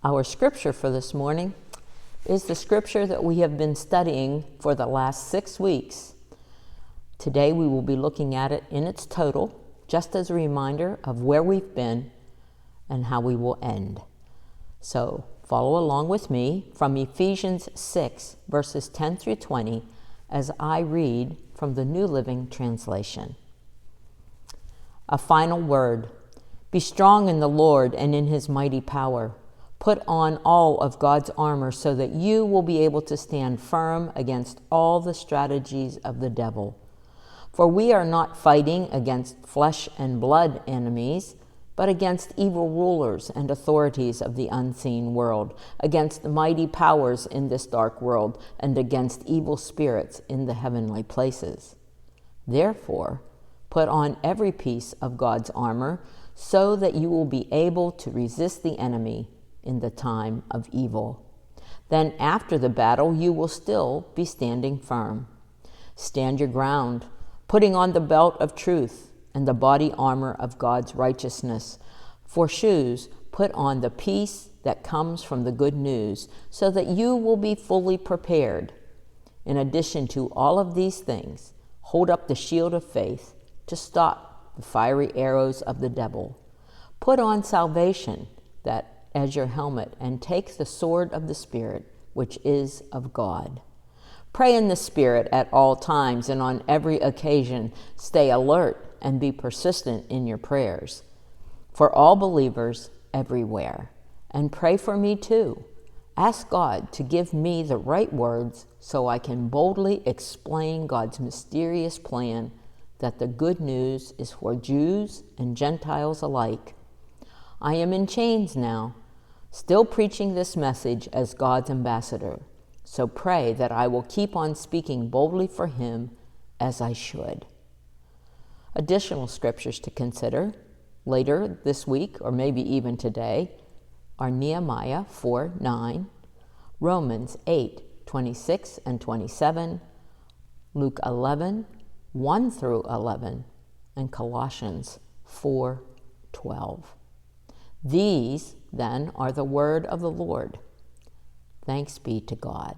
Our scripture for this morning is the scripture that we have been studying for the last 6 weeks. Today we will be looking at it in its total, just as a reminder of where we've been and how we will end. So follow along with me from Ephesians 6, verses 10 through 20, as I read from the New Living Translation. A final word. Be strong in the Lord and in his mighty power. Put on all of God's armor so that you will be able to stand firm against all the strategies of the devil. For we are not fighting against flesh and blood enemies, but against evil rulers and authorities of the unseen world, against mighty powers in this dark world, and against evil spirits in the heavenly places. Therefore, put on every piece of God's armor so that you will be able to resist the enemy in the time of evil. Then after the battle, you will still be standing firm. Stand your ground, putting on the belt of truth and the body armor of God's righteousness. For shoes, put on the peace that comes from the good news, so that you will be fully prepared. In addition to all of these things, hold up the shield of faith to stop the fiery arrows of the devil. Put on salvation as your helmet, and take the sword of the Spirit, which is of God. Pray in the Spirit at all times, and on every occasion stay alert and be persistent in your prayers for all believers everywhere. And pray for me too. Ask God to give me the right words so I can boldly explain God's mysterious plan that the good news is for Jews and Gentiles alike. I am in chains now, still preaching this message as God's ambassador. So pray that I will keep on speaking boldly for him as I should. Additional scriptures to consider later this week, or maybe even today, are Nehemiah 4:9, Romans 8:26 and 27, Luke 11:1 through 11, and Colossians 4:12. These, then, are the word of the Lord. Thanks be to God.